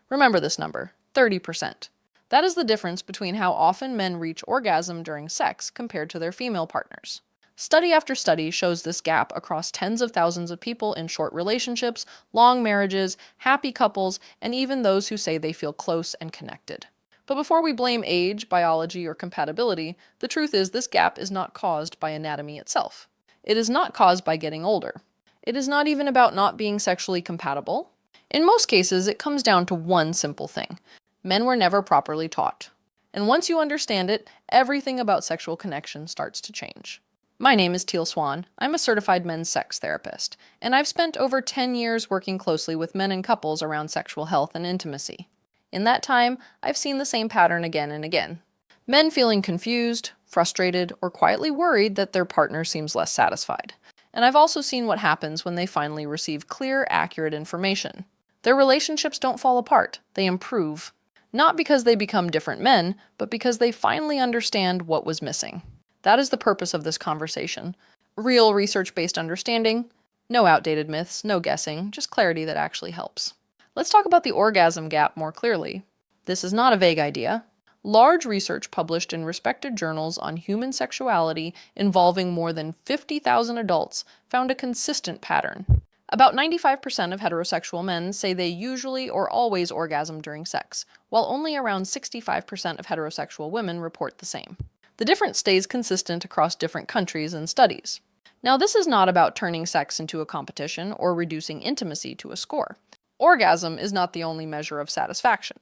Remember this number, 30%. That is the difference between how often men reach orgasm during sex compared to their female partners. Study after study shows this gap across tens of thousands of people in short relationships, long marriages, happy couples, and even those who say they feel close and connected. But before we blame age, biology, or compatibility, the truth is this gap is not caused by anatomy itself. It is not caused by getting older. It is not even about not being sexually compatible. In most cases, it comes down to one simple thing. Men were never properly taught. And once you understand it, everything about sexual connection starts to change. My name is Teal Swan. I'm a certified men's sex therapist, and I've spent over 10 years working closely with men and couples around sexual health and intimacy. In that time, I've seen the same pattern again and again. Men feeling confused, frustrated, or quietly worried that their partner seems less satisfied. And I've also seen what happens when they finally receive clear, accurate information. Their relationships don't fall apart, they improve. Not because they become different men, but because they finally understand what was missing. That is the purpose of this conversation. Real research-based understanding, no outdated myths, no guessing, just clarity that actually helps. Let's talk about the orgasm gap more clearly. This is not a vague idea. Large research published in respected journals on human sexuality involving more than 50,000 adults found a consistent pattern. About 95% of heterosexual men say they usually or always orgasm during sex, while only around 65% of heterosexual women report the same. The difference stays consistent across different countries and studies. Now, this is not about turning sex into a competition or reducing intimacy to a score. Orgasm is not the only measure of satisfaction.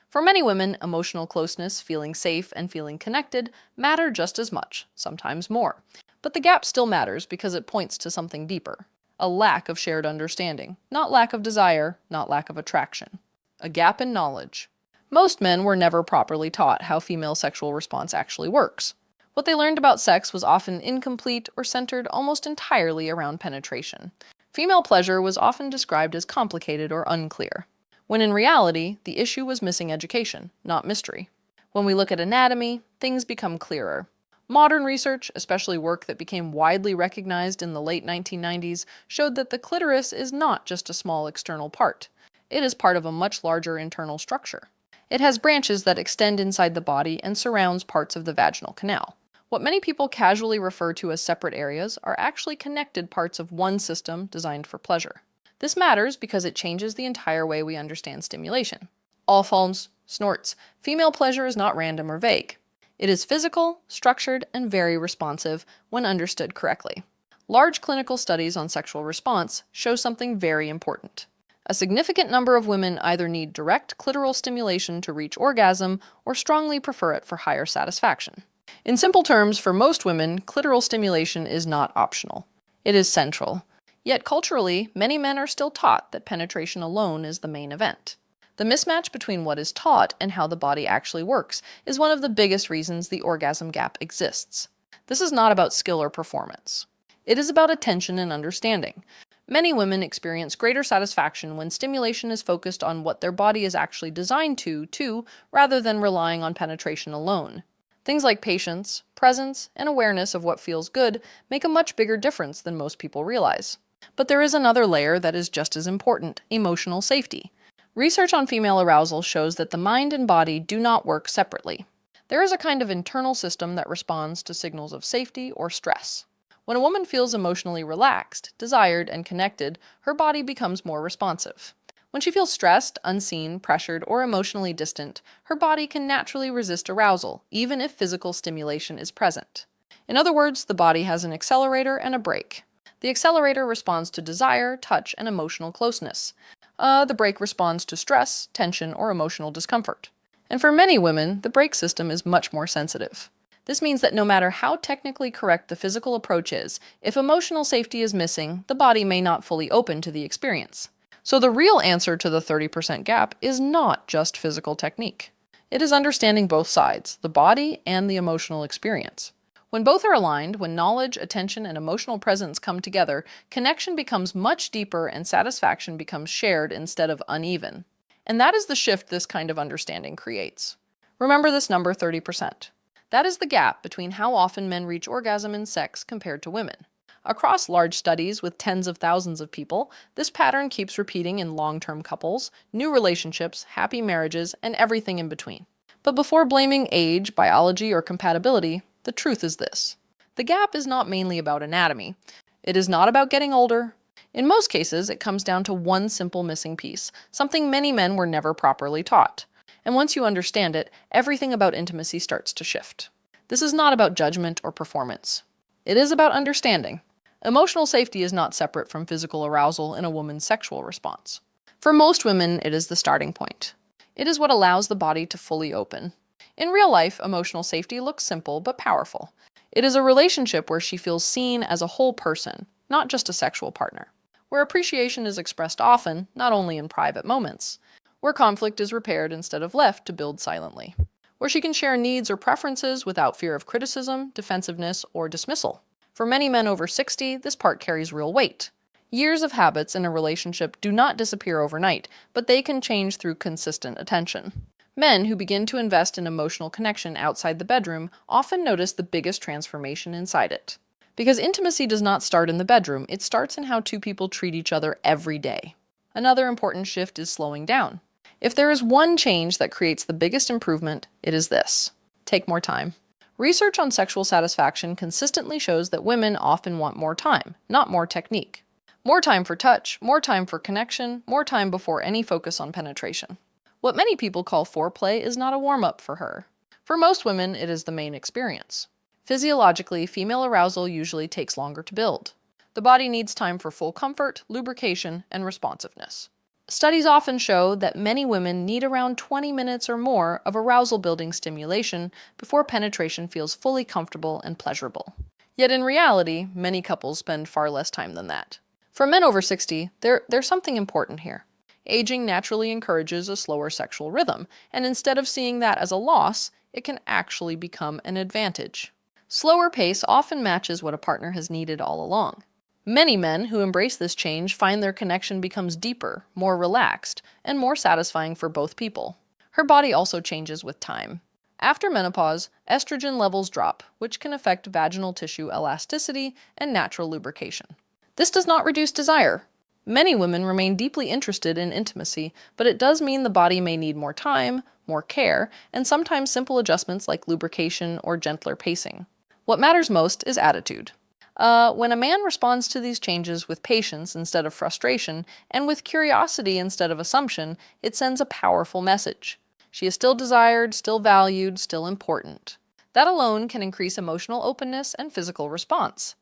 For many women, emotional closeness, feeling safe, and feeling connected matter just as much, sometimes more. But the gap still matters because it points to something deeper. A lack of shared understanding, not lack of desire, not lack of attraction. A gap in knowledge. Most men were never properly taught how female sexual response actually works. What they learned about sex was often incomplete or centered almost entirely around penetration. Female pleasure was often described as complicated or unclear, when in reality, the issue was missing education, not mystery. When we look at anatomy, things become clearer. Modern research, especially work that became widely recognized in the late 1990s, showed that the clitoris is not just a small external part. It is part of a much larger internal structure. It has branches that extend inside the body and surrounds parts of the vaginal canal. What many people casually refer to as separate areas are actually connected parts of one system designed for pleasure. This matters because it changes the entire way we understand stimulation. All forms, snorts, female pleasure is not random or vague. It is physical, structured, and very responsive when understood correctly. Large clinical studies on sexual response show something very important. A significant number of women either need direct clitoral stimulation to reach orgasm or strongly prefer it for higher satisfaction. In simple terms, for most women, clitoral stimulation is not optional. It is central. Yet culturally, many men are still taught that penetration alone is the main event. The mismatch between what is taught and how the body actually works is one of the biggest reasons the orgasm gap exists. This is not about skill or performance. It is about attention and understanding. Many women experience greater satisfaction when stimulation is focused on what their body is actually designed to, rather than relying on penetration alone. Things like patience, presence, and awareness of what feels good make a much bigger difference than most people realize. But there is another layer that is just as important: emotional safety. Research on female arousal shows that the mind and body do not work separately. There is a kind of internal system that responds to signals of safety or stress. When a woman feels emotionally relaxed, desired, and connected, her body becomes more responsive. When she feels stressed, unseen, pressured, or emotionally distant, her body can naturally resist arousal, even if physical stimulation is present. In other words, the body has an accelerator and a brake. The accelerator responds to desire, touch, and emotional closeness. The brake responds to stress, tension, or emotional discomfort. And for many women, the brake system is much more sensitive. This means that no matter how technically correct the physical approach is, if emotional safety is missing, the body may not fully open to the experience. So the real answer to the 30% gap is not just physical technique. It is understanding both sides, the body and the emotional experience. When both are aligned, when knowledge, attention, and emotional presence come together, connection becomes much deeper and satisfaction becomes shared instead of uneven. And that is the shift this kind of understanding creates. Remember this number, 30%. That is the gap between how often men reach orgasm in sex compared to women. Across large studies with tens of thousands of people, this pattern keeps repeating in long-term couples, new relationships, happy marriages, and everything in between. But before blaming age, biology, or compatibility, the truth is this. The gap is not mainly about anatomy. It is not about getting older. In most cases, it comes down to one simple missing piece, something many men were never properly taught. And once you understand it, everything about intimacy starts to shift. This is not about judgment or performance. It is about understanding. Emotional safety is not separate from physical arousal in a woman's sexual response. For most women, it is the starting point. It is what allows the body to fully open. In real life, emotional safety looks simple but powerful. It is a relationship where she feels seen as a whole person, not just a sexual partner. Where appreciation is expressed often, not only in private moments. Where conflict is repaired instead of left to build silently. Where she can share needs or preferences without fear of criticism, defensiveness, or dismissal. For many men over 60, this part carries real weight. Years of habits in a relationship do not disappear overnight, but they can change through consistent attention. Men who begin to invest in emotional connection outside the bedroom often notice the biggest transformation inside it. Because intimacy does not start in the bedroom, it starts in how two people treat each other every day. Another important shift is slowing down. If there is one change that creates the biggest improvement, it is this. Take more time. Research on sexual satisfaction consistently shows that women often want more time, not more technique. More time for touch, more time for connection, more time before any focus on penetration. What many people call foreplay is not a warm-up for her. For most women, it is the main experience. Physiologically, female arousal usually takes longer to build. The body needs time for full comfort, lubrication, and responsiveness. Studies often show that many women need around 20 minutes or more of arousal-building stimulation before penetration feels fully comfortable and pleasurable. Yet in reality, many couples spend far less time than that. For men over 60, there's something important here. Aging naturally encourages a slower sexual rhythm, and instead of seeing that as a loss, it can actually become an advantage. Slower pace often matches what a partner has needed all along. Many men who embrace this change find their connection becomes deeper, more relaxed, and more satisfying for both people. Her body also changes with time. After menopause, estrogen levels drop, which can affect vaginal tissue elasticity and natural lubrication. This does not reduce desire. Many women remain deeply interested in intimacy, but it does mean the body may need more time, more care, and sometimes simple adjustments like lubrication or gentler pacing. What matters most is attitude. When a man responds to these changes with patience instead of frustration, and with curiosity instead of assumption, it sends a powerful message. She is still desired, still valued, still important. That alone can increase emotional openness and physical response.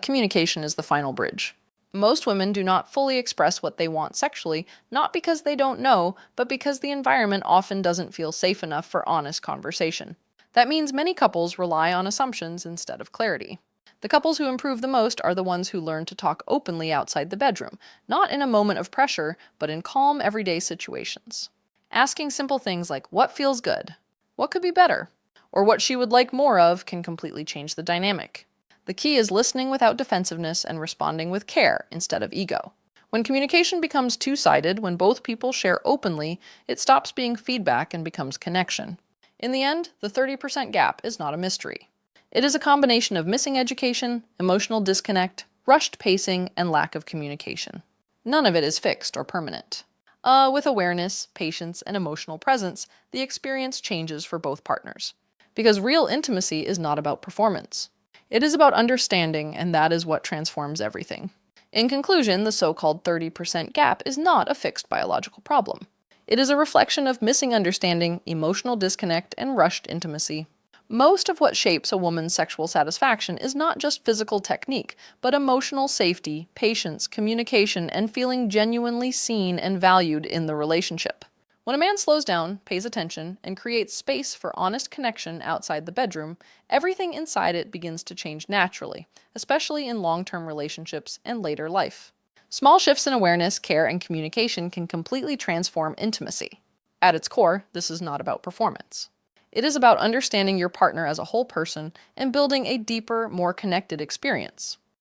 Communication is the final bridge. Most women do not fully express what they want sexually, not because they don't know, but because the environment often doesn't feel safe enough for honest conversation. That means many couples rely on assumptions instead of clarity. The couples who improve the most are the ones who learn to talk openly outside the bedroom, not in a moment of pressure, but in calm, everyday situations. Asking simple things like, what feels good? What could be better? Or what she would like more of can completely change the dynamic. The key is listening without defensiveness and responding with care instead of ego. When communication becomes two-sided, when both people share openly, it stops being feedback and becomes connection. In the end, the 30% gap is not a mystery. It is a combination of missing education, emotional disconnect, rushed pacing, and lack of communication. None of it is fixed or permanent. With awareness, patience, and emotional presence, the experience changes for both partners. Because real intimacy is not about performance. It is about understanding, and that is what transforms everything. In conclusion, the so-called 30% gap is not a fixed biological problem. It is a reflection of missing understanding, emotional disconnect, and rushed intimacy. Most of what shapes a woman's sexual satisfaction is not just physical technique, but emotional safety, patience, communication, and feeling genuinely seen and valued in the relationship. When a man slows down, pays attention, and creates space for honest connection outside the bedroom, everything inside it begins to change naturally, especially in long-term relationships and later life. Small shifts in awareness, care, and communication can completely transform intimacy. At its core, this is not about performance. It is about understanding your partner as a whole person and building a deeper, more connected experience.